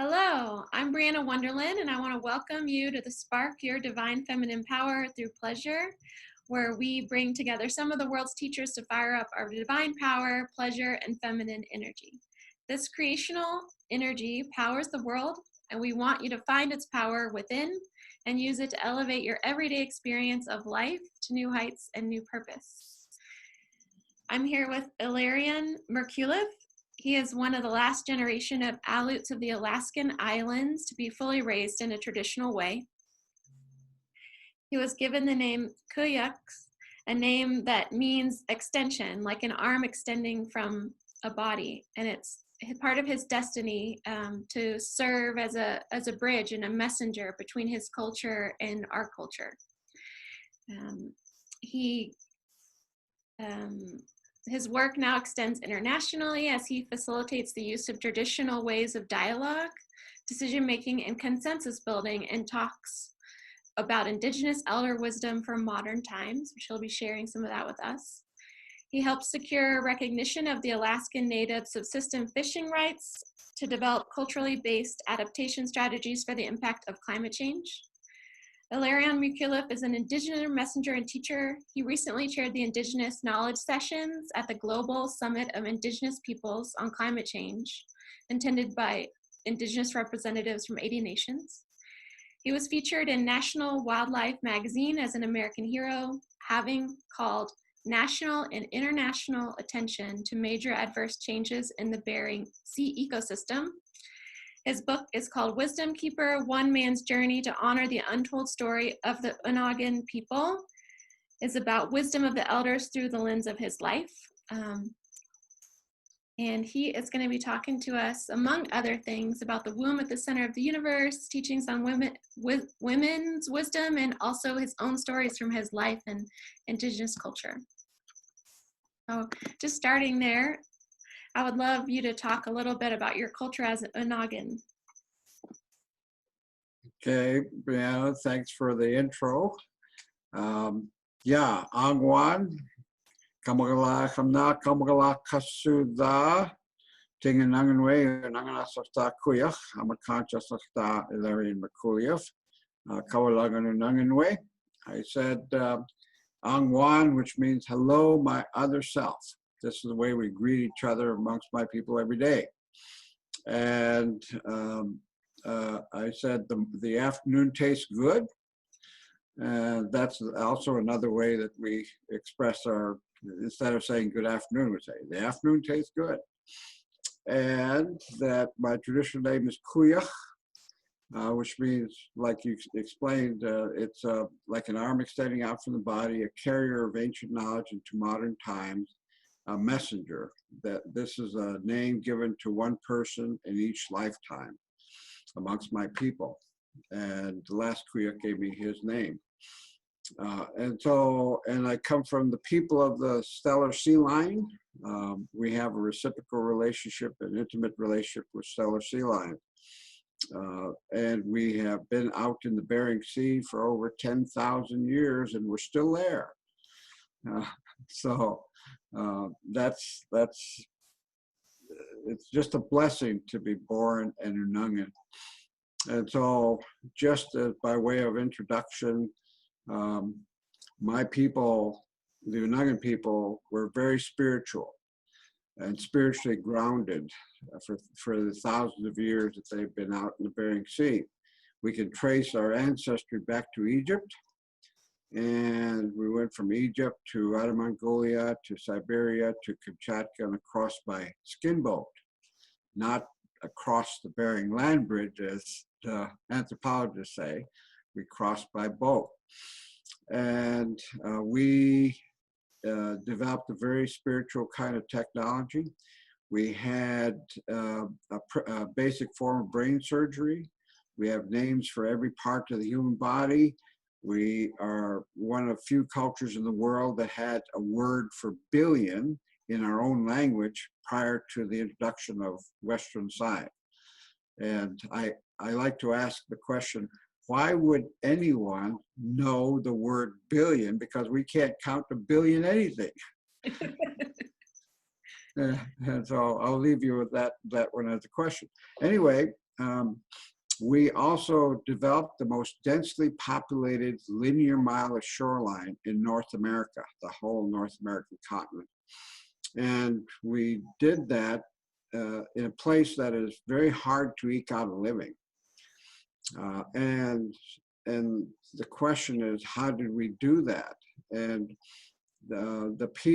Hello, I'm Brianna Wunderlin, and I want to welcome you to the Spark Your Divine Feminine Power Through Pleasure, where we bring together some of the world's teachers to fire up our divine power, pleasure, and feminine energy. This creational energy powers the world, and we want you to find its power within and use it to elevate your everyday experience of life to new heights and new purpose. I'm here with Ilarion Merculieff. He is one of the last generation of Aleuts of the Alaskan Islands to be fully raised in a traditional way. He was given the name Kuyak, a name that means extension, like an arm extending from a body. And it's part of his destiny to serve as a bridge and a messenger between his culture and our culture. His work now extends internationally as he facilitates the use of traditional ways of dialogue, decision-making, and consensus building, and talks about Indigenous elder wisdom for modern times, which he'll be sharing some of that with us. He helps secure recognition of the Alaskan Native subsistence fishing rights to develop culturally based adaptation strategies for the impact of climate change. Ilarion Merculieff is an Indigenous messenger and teacher. He recently chaired the Indigenous Knowledge Sessions at the Global Summit of Indigenous Peoples on Climate Change, attended by Indigenous representatives from 80 nations. He was featured in National Wildlife magazine as an American hero, having called national and international attention to major adverse changes in the Bering Sea ecosystem. His book is called Wisdom Keeper, One Man's Journey to Honor the Untold Story of the Onondaga People. It's about wisdom of the elders through the lens of his life. And he is going to be talking to us, among other things, about the womb at the center of the universe, teachings on women's wisdom, and also his own stories from his life and Indigenous culture. So just starting there, I would love you to talk a little bit about your culture as an Onondaga. Okay, Brianna, thanks for the intro. Angwan, kamagala kamna kamagala kasuda, tingananganwe, nanganasakta kuyak, I'm a conscious sakta Ilarion Merculieff, kawalangananganwe. I said Angwan, which means hello, my other self. This is the way we greet each other amongst my people every day. And I said the afternoon tastes good. And that's also another way that we express our, instead of saying good afternoon, we say the afternoon tastes good. And that my traditional name is Kuyak, which means, like you explained, it's like an arm extending out from the body, a carrier of ancient knowledge into modern times, a messenger. That this is a name given to one person in each lifetime amongst my people. And the Last Kuyak gave me his name. And I come from the people of the stellar sea line. We have a reciprocal relationship, an intimate relationship with stellar sea line. And we have been out in the Bering Sea for over 10,000 years, and we're still there. It's just a blessing to be born an Onondaga. And so, just by way of introduction, my people, the Onondaga people, were very spiritual and spiritually grounded for the thousands of years that they've been out in the Bering Sea. We can trace our ancestry back to Egypt, and we went from Egypt to Outer Mongolia to Siberia to Kamchatka and across by skin boat, not across the Bering Land Bridge, as the anthropologists say. We crossed by boat. And we developed a very spiritual kind of technology. We had a basic form of brain surgery. We have names for every part of the human body. We are one of few cultures in the world that had a word for billion in our own language prior to the introduction of Western science. And I like to ask the question, why would anyone know the word billion? Because we can't count a billion anything. And so I'll leave you with that one as a question. Anyway, we also developed the most densely populated linear mile of shoreline in North America, the whole North American continent. And we did that in a place that is very hard to eke out a living. And the question is, how did we do that? And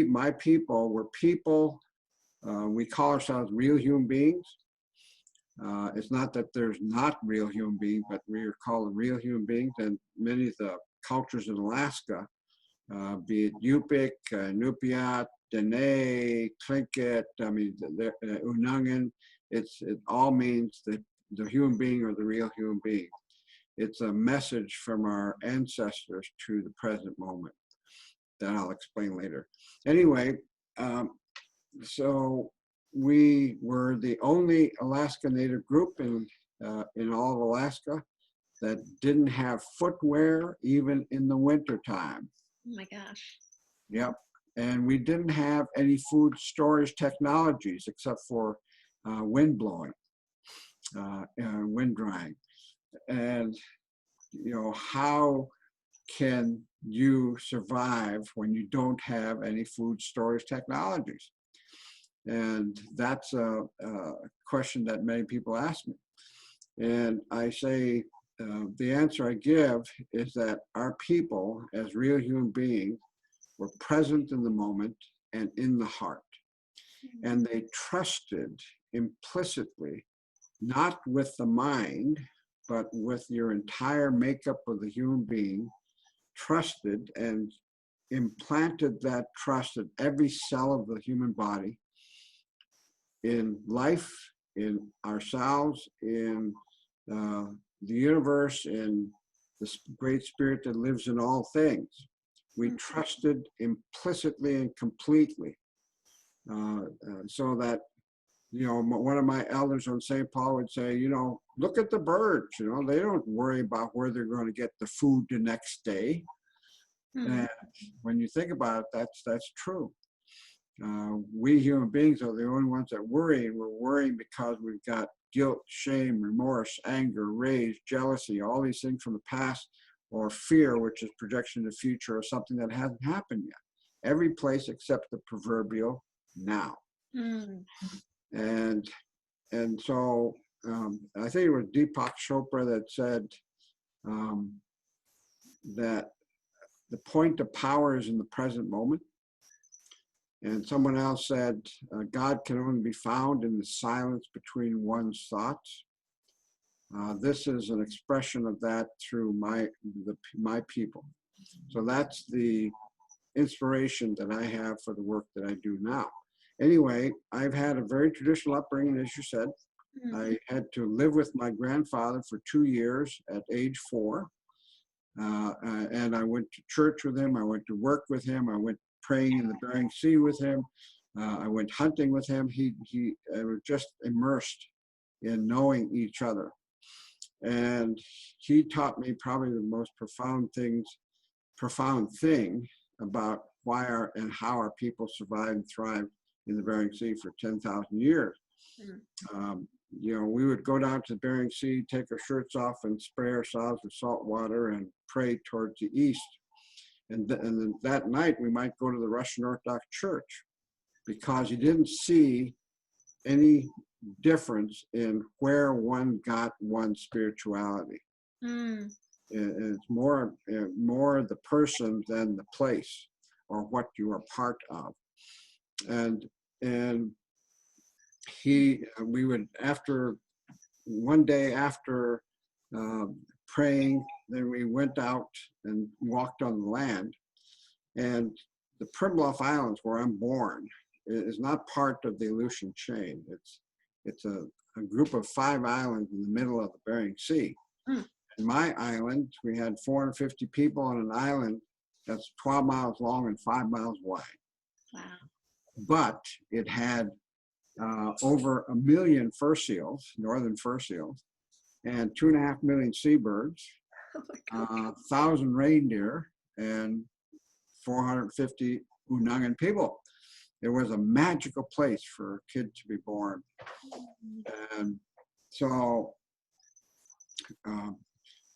my people were people, we call ourselves real human beings. It's not that there's not real human beings, but we are called real human beings. And many of the cultures in Alaska, be it Yupik, Nupiat, Dene, Tlingit, Unangan, it all means that the human being or the real human being. It's a message from our ancestors to the present moment that I'll explain later. Anyway, so we were the only Alaska Native group in all of Alaska that didn't have footwear even in the wintertime. Oh my gosh. Yep. And we didn't have any food storage technologies except for wind blowing, wind drying. And, how can you survive when you don't have any food storage technologies? And that's a question that many people ask me. And I say, the answer I give is that our people, as real human beings, were present in the moment and in the heart. And they trusted implicitly, not with the mind, but with your entire makeup of the human being, trusted and implanted that trust in every cell of the human body, in life, in ourselves, in the universe, in the great spirit that lives in all things. We trusted implicitly and completely, so that, one of my elders on St. Paul would say, look at the birds, they don't worry about where they're going to get the food the next day. And when you think about it, that's true. We human beings are the only ones that worry, and we're worrying because we've got guilt, shame, remorse, anger, rage, jealousy, all these things from the past, or fear, which is projection of the future, or something that hasn't happened yet. Every place except the proverbial now. And so I think it was Deepak Chopra that said that the point of power is in the present moment. And someone else said, God can only be found in the silence between one's thoughts. This is an expression of that through my people. So that's the inspiration that I have for the work that I do now. Anyway, I've had a very traditional upbringing, as you said. I had to live with my grandfather for 2 years at age 4. And I went to church with him. I went to work with him. I went praying in the Bering Sea with him. I went hunting with him. He was just immersed in knowing each other. And he taught me probably the most profound thing about why and how our people survived and thrived in the Bering Sea for 10,000 years. We would go down to the Bering Sea, take our shirts off and spray ourselves with salt water and pray towards the east. And then that night we might go to the Russian Orthodox Church, because you didn't see any difference in where one got one's spirituality. It's more the person than the place or what you are part of. And we would, after one day after praying, then we went out and walked on the land. And the Pribilof Islands, where I'm born, is not part of the Aleutian chain. It's a group of 5 islands in the middle of the Bering Sea. In my island, we had 450 people on an island that's 12 miles long and 5 miles wide. Wow. But it had over 1 million fur seals, northern fur seals, and 2.5 million seabirds, 1,000 reindeer, and 450 Unangan people. It was a magical place for a kid to be born. And so um,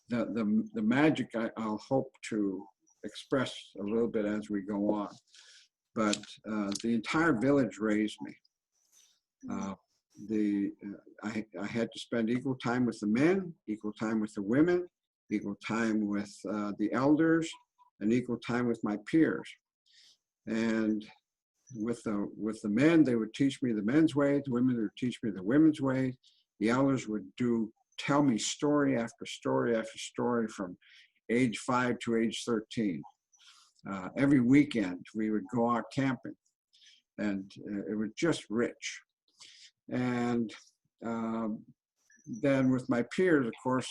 the magic I'll hope to express a little bit as we go on. But the entire village raised me. I had to spend equal time with the men, equal time with the women, equal time with the elders, and equal time with my peers. And with the men, they would teach me the men's way. The women would teach me the women's way. The elders would tell me story after story after story from age 5 to age 13. Every weekend we would go out camping, and it was just rich. And then with my peers, of course,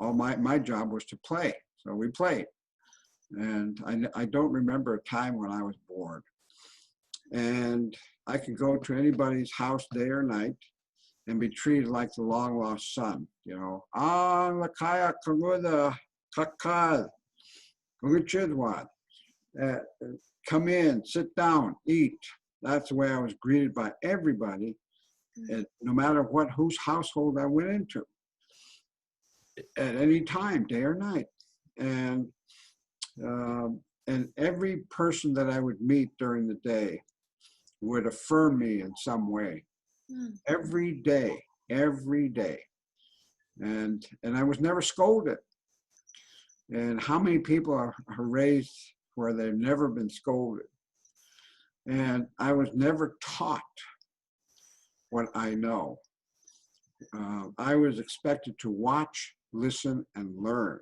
all my job was to play. So we played. And I don't remember a time when I was bored. And I could go to anybody's house day or night and be treated like the long lost son, you know. La kaya kaguda kakad, kaguchidwad. Come in, sit down, eat. That's the way I was greeted by everybody, and no matter whose household I went into, at any time, day or night. And every person that I would meet during the day would affirm me in some way. Every day. And I was never scolded. And how many people are raised where they've never been scolded? And I was never taught what I know. I was expected to watch, listen, and learn.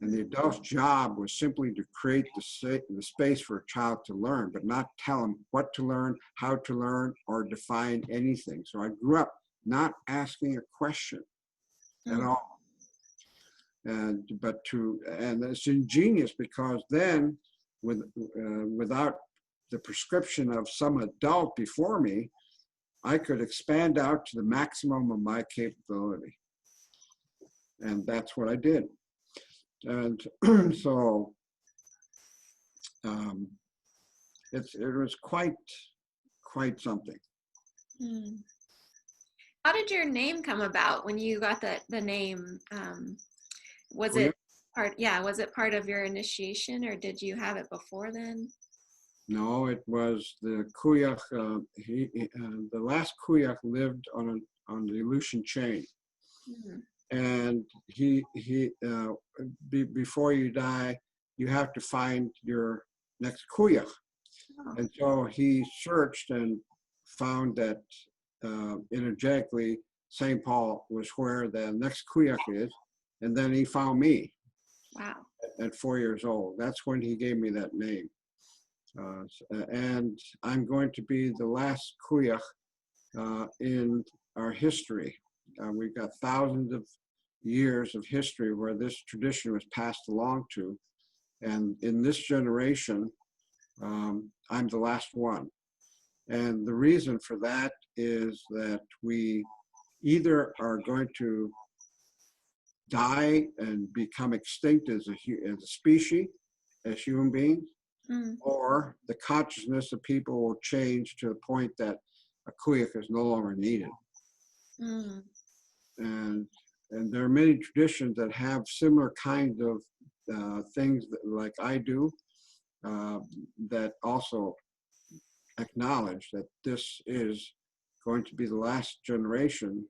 And the adult's job was simply to create the space for a child to learn, but not tell him what to learn, how to learn, or define anything. So I grew up not asking a question at all. And it's ingenious, because then without the prescription of some adult before me, I could expand out to the maximum of my capability. And that's what I did. And so it was quite something. How did your name come about when you got the name? Was it part of your initiation, or did you have it before then? No, it was the Kuyak. The last Kuyak lived on the Aleutian chain. And before you die, you have to find your next Kuyak. And so he searched and found that energetically, St. Paul was where the next Kuyak is. And then he found me. Wow. At 4 years old. That's when he gave me that name. And I'm going to be the last Kuyak in our history. We've got thousands of years of history where this tradition was passed along to. And in this generation, I'm the last one. And the reason for that is that we either are going to die and become extinct as a species, as human beings, or the consciousness of people will change to the point that a Kuyak is no longer needed. And there are many traditions that have similar kinds of things like I do, that also acknowledge that this is going to be the last generation.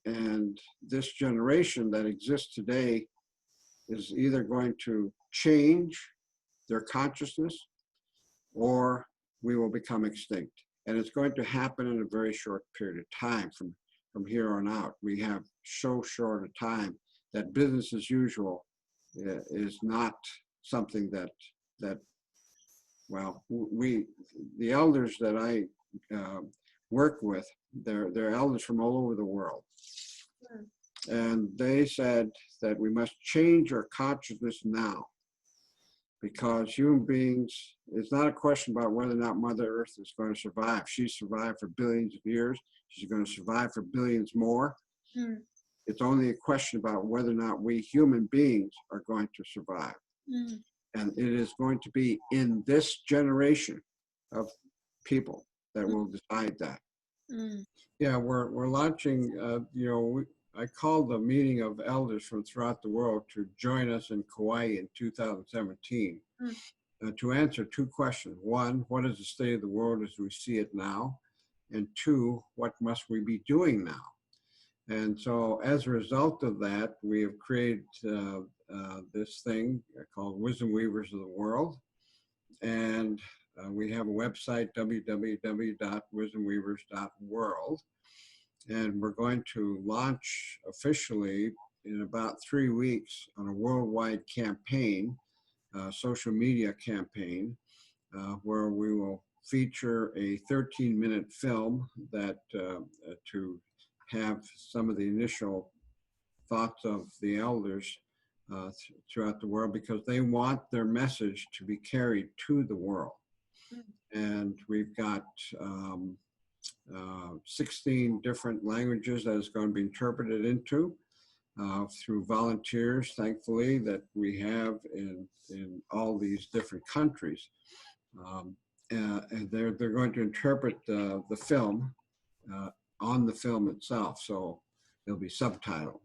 And this generation that exists today is either going to change their consciousness, or we will become extinct. And it's going to happen in a very short period of time from here on out. We have so short a time that business as usual is not something that the elders that I work with, they're elders from all over the world. And they said that we must change our consciousness now, because human beings, it's not a question about whether or not Mother Earth is going to survive. She's survived for billions of years. She's going to survive for billions more. It's only a question about whether or not we human beings are going to survive. And it is going to be in this generation of people that will decide that. Yeah, we're launching, I called a meeting of elders from throughout the world to join us in Kauai in 2017 to answer two questions. One, what is the state of the world as we see it now? And two, what must we be doing now? And so as a result of that, we have created this thing called Wisdom Weavers of the World. And we have a website, www.wisdomweavers.world. And we're going to launch officially in about 3 weeks on a worldwide campaign, social media campaign, where we will feature a 13-minute film that to have some of the initial thoughts of the elders throughout the world, because they want their message to be carried to the world. And we've got 16 different languages that is going to be interpreted into through volunteers, thankfully, that we have in all these different countries. And they're going to interpret the film on the film itself, so it'll be subtitled.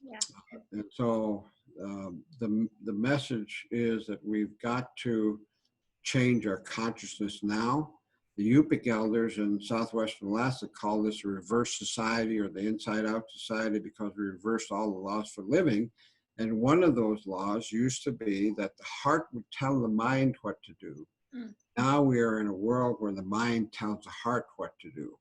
Yeah. And so the message is that we've got to change our consciousness now. The Yupik elders in Southwestern Alaska call this a reverse society, or the inside out society, because we reversed all the laws for living. And one of those laws used to be that the heart would tell the mind what to do. Now we are in a world where the mind tells the heart what to do.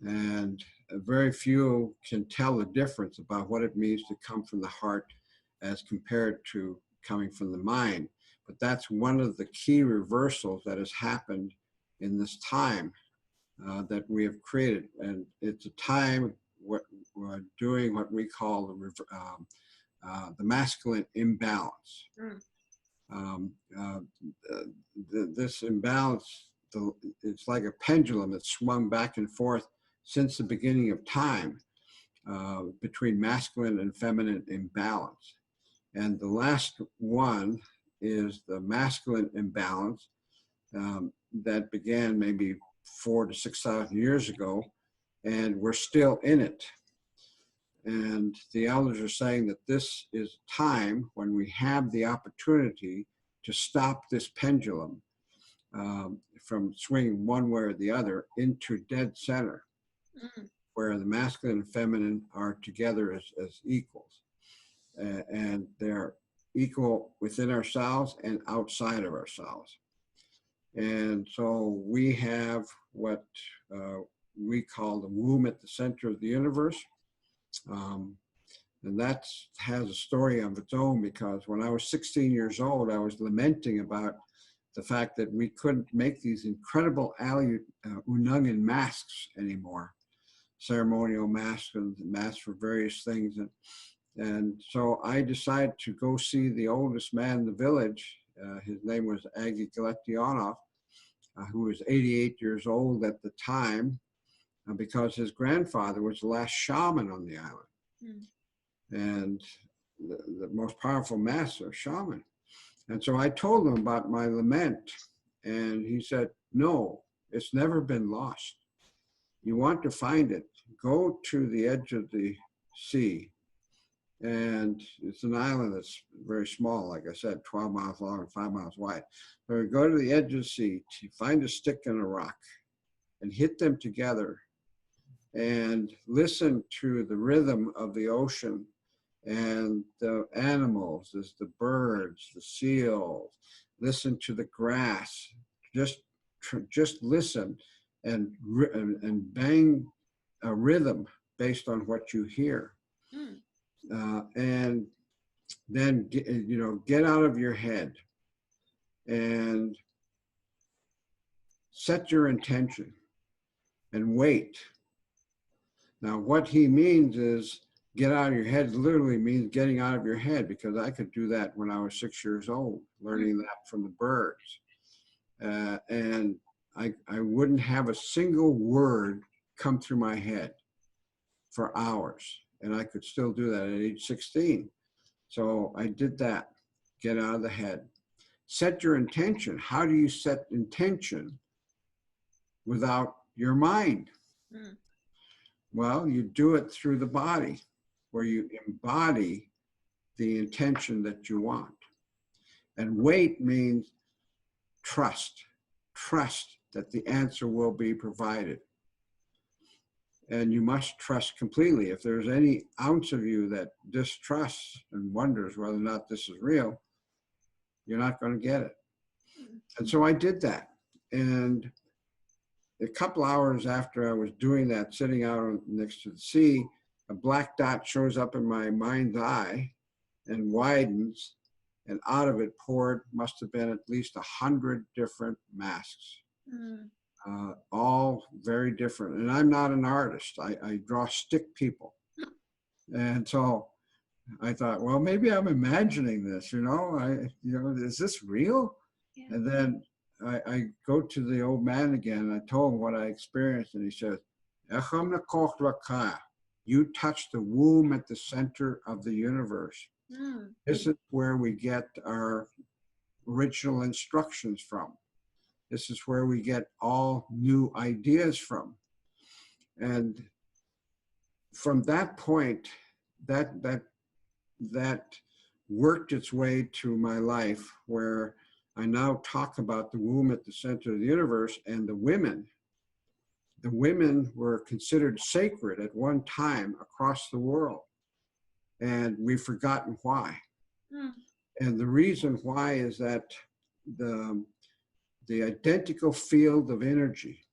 And very few can tell the difference about what it means to come from the heart as compared to coming from the mind. But that's one of the key reversals that has happened in this time that we have created. And it's a time we're doing what we call the masculine imbalance. This imbalance, it's like a pendulum that's swung back and forth since the beginning of time between masculine and feminine imbalance. And the last one is the masculine imbalance that began maybe 4,000 to 6,000 years ago, and we're still in it. And the elders are saying that this is time when we have the opportunity to stop this pendulum from swinging one way or the other into dead center, where the masculine and feminine are together as equals. And they're equal within ourselves and outside of ourselves. And so we have what we call the womb at the center of the universe. And that has a story of its own, because when I was 16 years old, I was lamenting about the fact that we couldn't make these incredible Unungan masks anymore, ceremonial masks and masks for various things. And so I decided to go see the oldest man in the village. His name was Agi Galektionov, who was 88 years old at the time, because his grandfather was the last shaman on the island. And the most powerful master, shaman. And so I told him about my lament, and he said, no, it's never been lost. You want to find it, go to the edge of the sea. And it's an island that's very small, like I said, 12 miles long and 5 miles wide. So go to the edge of the sea, find a stick and a rock, and hit them together, and listen to the rhythm of the ocean and the animals, there's the birds, the seals, listen to the grass, just listen and bang a rhythm based on what you hear. And then get out of your head and set your intention and wait. Now, what he means is get out of your head literally means getting out of your head, because I could do that when I was 6 years old, learning that from the birds. And I wouldn't have a single word come through my head for hours. And I could still do that at age 16. So I did that, get out of the head. Set your intention. How do you set intention without your mind? Well, you do it through the body, where you embody the intention that you want. And wait means trust. Trust that the answer will be provided. And you must trust completely. If there's any ounce of you that distrusts and wonders whether or not this is real, you're not going to get it. And so I did that. And a couple hours after I was doing that, sitting out next to the sea, a black dot shows up in my mind's eye and widens, and out of it poured, must have been at least 100 different masks, all very different. And I'm not an artist. I draw stick people. And so I thought, well, maybe I'm imagining this, is this real? Yeah. And then I go to the old man again, and I told him what I experienced, and he says, you touch the womb at the center of the universe. This is where we get our original instructions from. This is where we get all new ideas from. And from that point, that worked its way to my life, where I now talk about the womb at the center of the universe, and the women. The women were considered sacred at one time across the world, and we've forgotten why. And the reason why is that the identical field of energy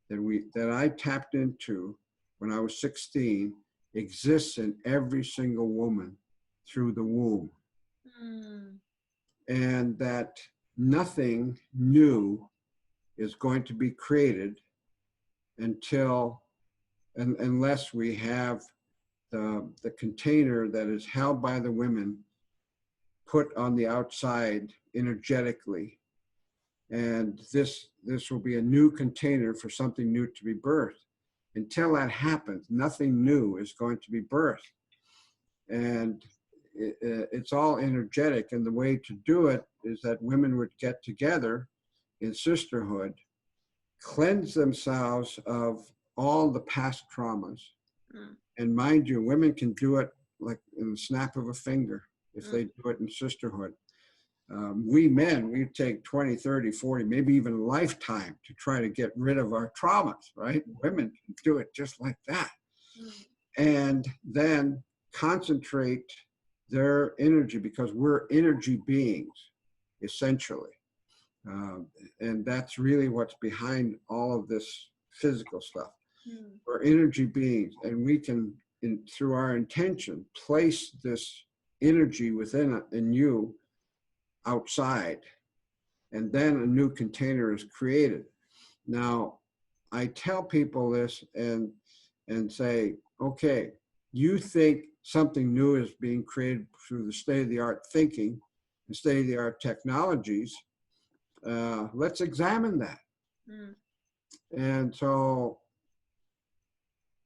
that I tapped into when I was 16 exists in every single woman through the womb. And that nothing new is going to be created unless we have the container that is held by the women put on the outside energetically. And this will be a new container for something new to be birthed. Until that happens, nothing new is going to be birthed. And it's all energetic. And the way to do it is that women would get together in sisterhood, cleanse themselves of all the past traumas. And mind you, women can do it like in the snap of a finger if they do it in sisterhood. We men, we take 20, 30, 40, maybe even a lifetime to try to get rid of our traumas, right? Women can do it just like that. And then concentrate their energy, because we're energy beings, essentially. And that's really what's behind all of this physical stuff. We're energy beings, and we can, through our intention, place this energy within in you outside, and then a new container is created. Now, I tell people this and say, okay, you think something new is being created through the state-of-the-art thinking and state-of-the-art technologies. Let's examine that. And so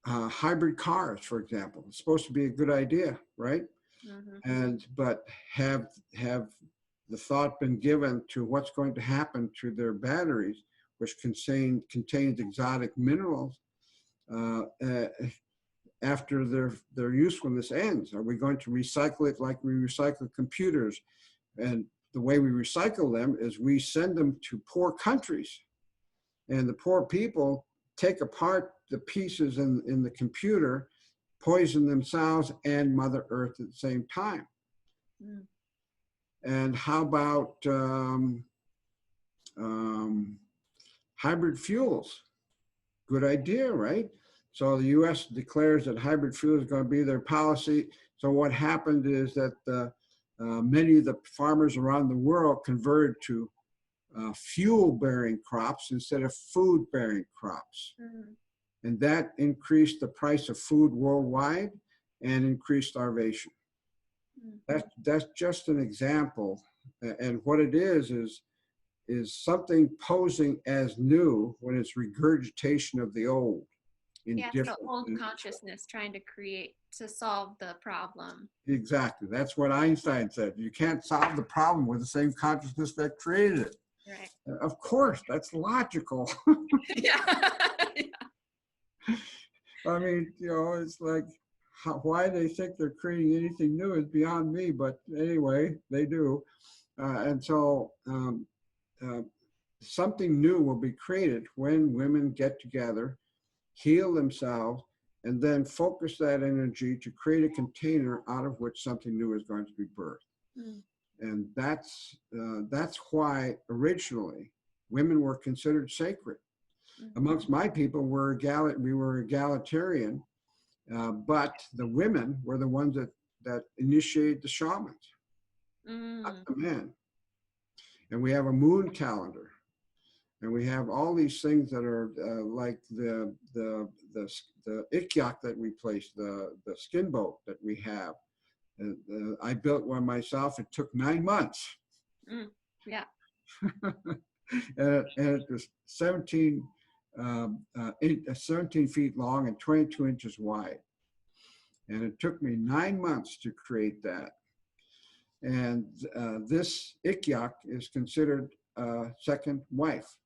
hybrid cars, for example, it's supposed to be a good idea, right? But have the thought been given to what's going to happen to their batteries, which contains exotic minerals after their usefulness ends? Are we going to recycle it like we recycle computers? And the way we recycle them is we send them to poor countries, and the poor people take apart the pieces in the computer, poison themselves and Mother Earth at the same time. And how about hybrid fuels? Good idea, right? So the US declares that hybrid fuel is going to be their policy. So what happened is that many of the farmers around the world converted to fuel-bearing crops instead of food-bearing crops. And that increased the price of food worldwide and increased starvation. That's just an example. And what it is something posing as new when it's regurgitation of the old. Yeah, it's the old consciousness trying to solve the problem. Exactly. That's what Einstein said. You can't solve the problem with the same consciousness that created it. Right. Of course, that's logical. Yeah. I mean, it's like why they think they're creating anything new is beyond me. But anyway, they do. And so uh, something new will be created when women get together, heal themselves, and then focus that energy to create a container out of which something new is going to be birthed. Mm. And that's why originally women were considered sacred. Mhm. Amongst my people, we were egalitarian, but the women were the ones that initiated the shamans, not Mm. the men. And we have a moon calendar, and we have all these things that are like the ikyak that we place, the skin boat that we have. I built one myself. It took 9 months. Mm. Yeah. And it was 17 feet long and 22 inches wide. And it took me 9 months to create that. And this ikyak is considered a second wife.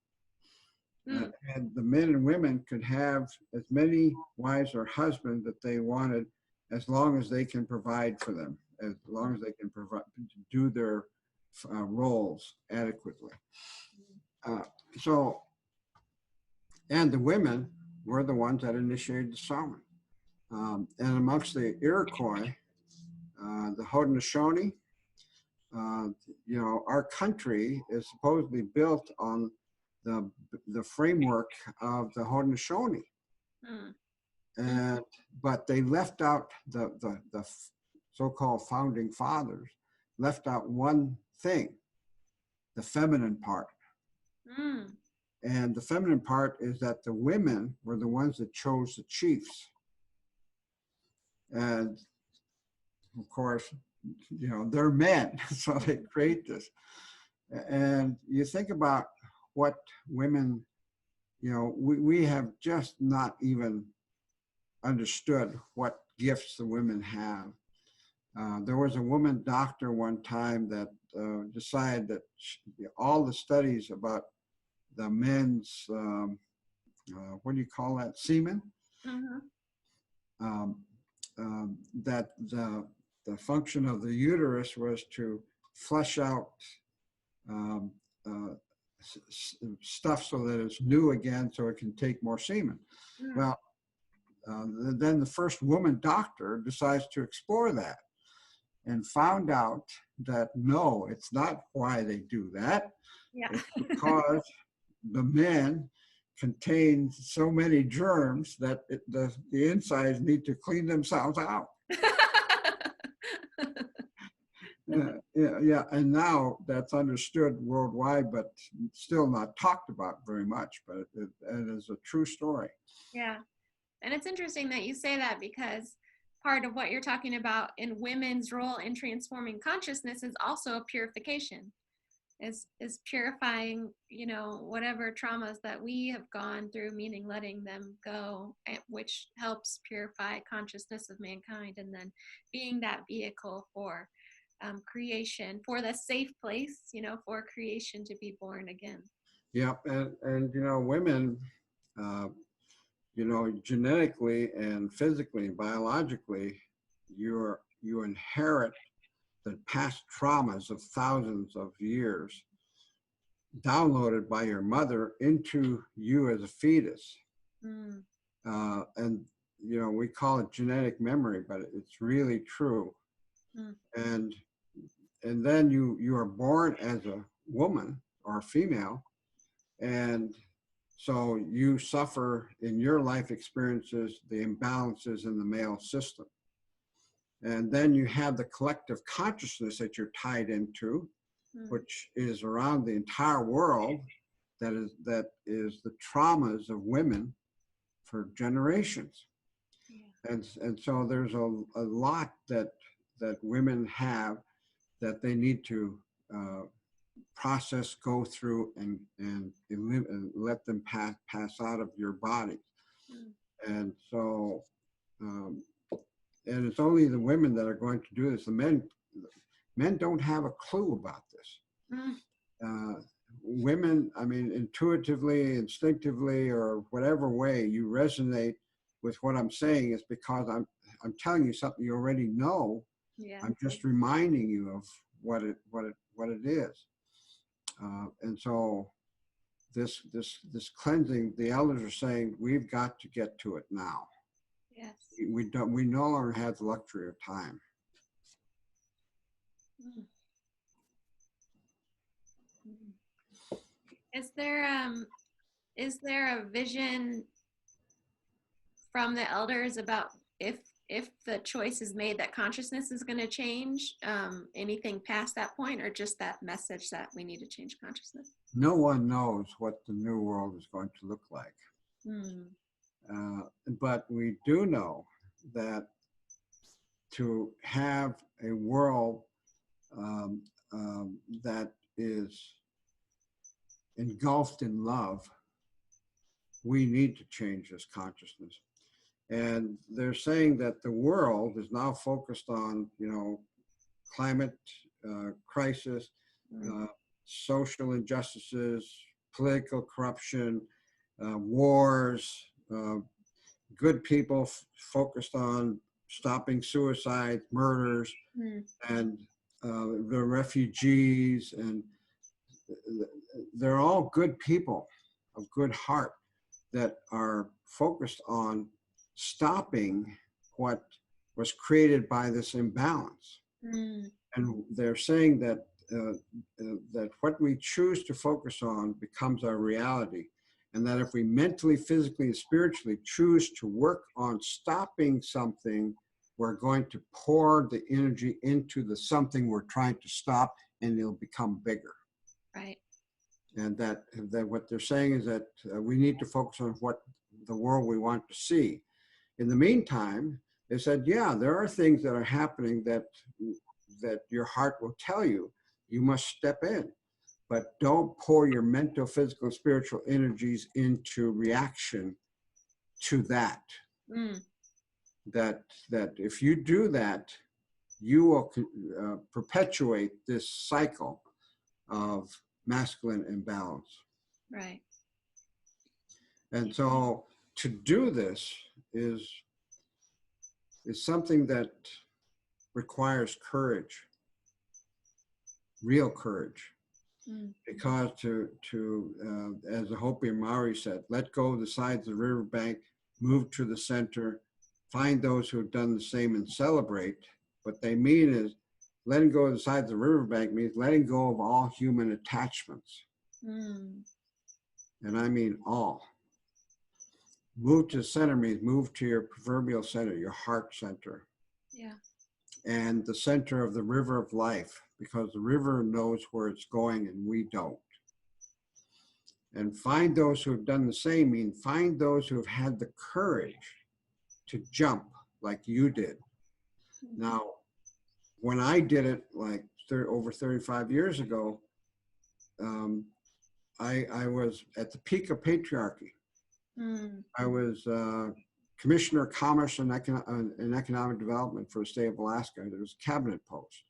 Mm. And the men and women could have as many wives or husbands that they wanted, as long as they can provide for them, as long as they can provide, do their roles adequately. Uh, so, and the women were the ones that initiated the shaman. And amongst the Iroquois, the Haudenosaunee, our country is supposedly built on the framework of the Haudenosaunee. Mm. And but they left out the so-called founding fathers left out one thing, the feminine part. Mm. And the feminine part is that the women were the ones that chose the chiefs. And of course, they're men, so they create this. And you think about what women, we have just not even understood what gifts the women have. There was a woman doctor one time that decided that all the studies about the men's, what do you call that, semen? Mm-hmm. That the function of the uterus was to flush out stuff so that it's new again, so it can take more semen. Mm. Well, then the first woman doctor decides to explore that and found out that no, it's not why they do that. Yeah. It's because the men contain so many germs that the insides need to clean themselves out. Yeah. And now that's understood worldwide, but still not talked about very much. But it is a true story. Yeah. And it's interesting that you say that, because part of what you're talking about in women's role in transforming consciousness is also a purification, is purifying, whatever traumas that we have gone through, meaning letting them go, which helps purify consciousness of mankind, and then being that vehicle for creation, for the safe place, for creation to be born again. Yeah, and women, genetically and physically and biologically, you inherit the past traumas of thousands of years downloaded by your mother into you as a fetus. Mm. And we call it genetic memory, but it's really true. Mm. And then you are born as a woman or a female, and so you suffer in your life experiences the imbalances in the male system. And then you have the collective consciousness that you're tied into, which is around the entire world, that is the traumas of women for generations. Yeah. And so there's a lot that women have that they need to process, go through, and let them pass out of your body. And so, and it's only the women that are going to do this. The men don't have a clue about this. Women, I mean, intuitively, instinctively, or whatever way, you resonate with what I'm saying is because I'm telling you something you already know. Yeah. I'm just reminding you of what it is. And so this cleansing, the elders are saying we've got to get to it now. Yes. We no longer have the luxury of time. Mm. Mm. Is there a vision from the elders about if the choice is made that consciousness is going to change, anything past that point, or just that message that we need to change consciousness? No one knows what the new world is going to look like. But we do know that to have a world that is engulfed in love, we need to change this consciousness. And they're saying that the world is now focused on, climate crisis, social injustices, political corruption, wars, good people focused on stopping suicides, murders, and the refugees, and they're all good people of good heart that are focused on stopping what was created by this imbalance. And they're saying that that what we choose to focus on becomes our reality, and that if we mentally, physically, and spiritually choose to work on stopping something, we're going to pour the energy into the something we're trying to stop, and it'll become bigger. Right. And that what they're saying is that we need to focus on what the world we want to see. In the meantime, they said, yeah, there are things that are happening that your heart will tell you must step in, but don't pour your mental, physical, spiritual energies into reaction to that. That if you do that, you will perpetuate this cycle of masculine imbalance. Right. And so to do this is something that requires courage, real courage. Because as the Hopi and Maori said, let go of the sides of the riverbank, move to the center, find those who have done the same and celebrate. What they mean is letting go of the sides of the riverbank means letting go of all human attachments. And I mean all. Move to the center means move to your proverbial center, your heart center. Yeah. And the center of the river of life, because the river knows where it's going and we don't. And find those who have done the same mean find those who have had the courage to jump like you did. Now, when I did it like over 35 years ago, I was at the peak of patriarchy. I was Commissioner of Commerce and Economic Development for the state of Alaska. There was a cabinet post.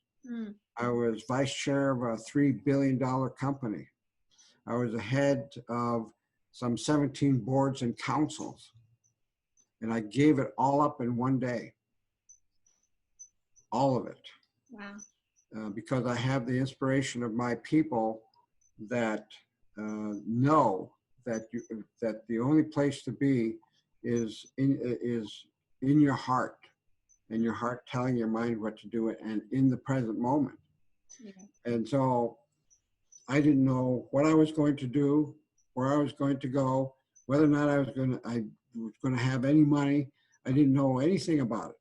I was vice chair of a $3 billion company. I was the head of some 17 boards and councils. And I gave it all up in one day. All of it. Wow. Because I have the inspiration of my people that know that the only place to be is in your heart, and your heart telling your mind what to do, and in the present moment. Yeah. And so I didn't know what I was going to do, where I was going to go, whether or not I was going to have any money. I didn't know anything about it.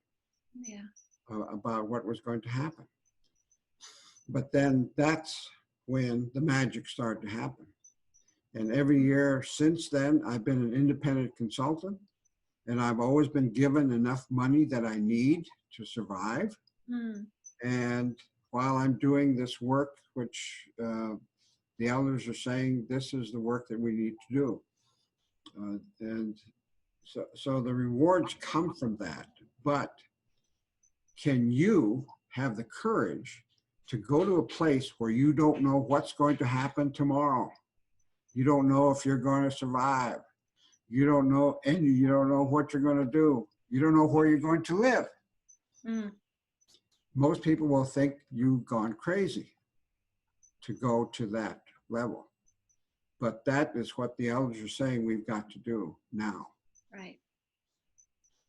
Yeah. About what was going to happen. But then that's when the magic started to happen. And every year since then, I've been an independent consultant, and I've always been given enough money that I need to survive. And while I'm doing this work, which the elders are saying, this is the work that we need to do. And so the rewards come from that. But can you have the courage to go to a place where you don't know what's going to happen tomorrow? You don't know if you're going to survive. you don't know, and you don't know what you're going to do. You don't know where you're going to live. Mm. Most people will think you've gone crazy to go to that level. But that is what the elders are saying we've got to do now. Right.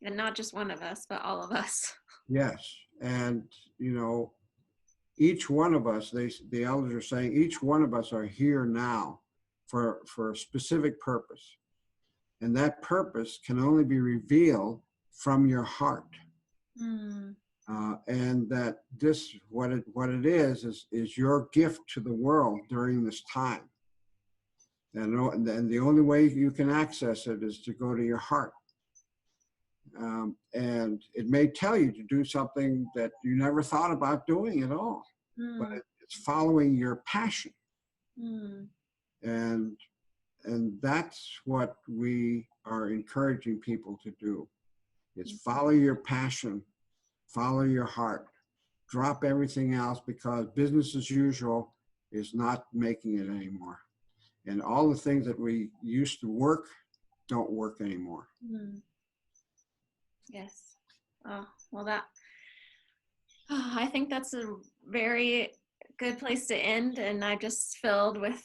And not just one of us, but all of us. Yes. And, you know, each one of us, the elders are saying, each one of us are here now for a specific purpose. And that purpose can only be revealed from your heart. Mm. And that this, what it is your gift to the world during this time. And the only way you can access it is to go to your heart. And it may tell you to do something that you never thought about doing at all, but it's following your passion. And that's what we are encouraging people to do. It's follow your passion, follow your heart, drop everything else, because business as usual is not making it anymore. And all the things that we used to work don't work anymore. Yes. Oh, well, I think that's a very good place to end. And I'm just filled with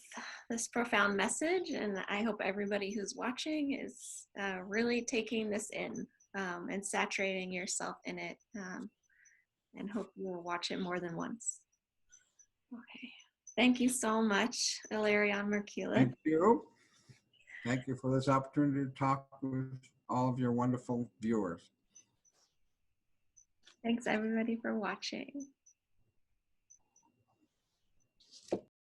this profound message. And I hope everybody who's watching is really taking this in and saturating yourself in it. And hope you'll watch it more than once. Okay. Thank you so much, Ilarion Merculieff. Thank you. Thank you for this opportunity to talk with all of your wonderful viewers. Thanks everybody for watching.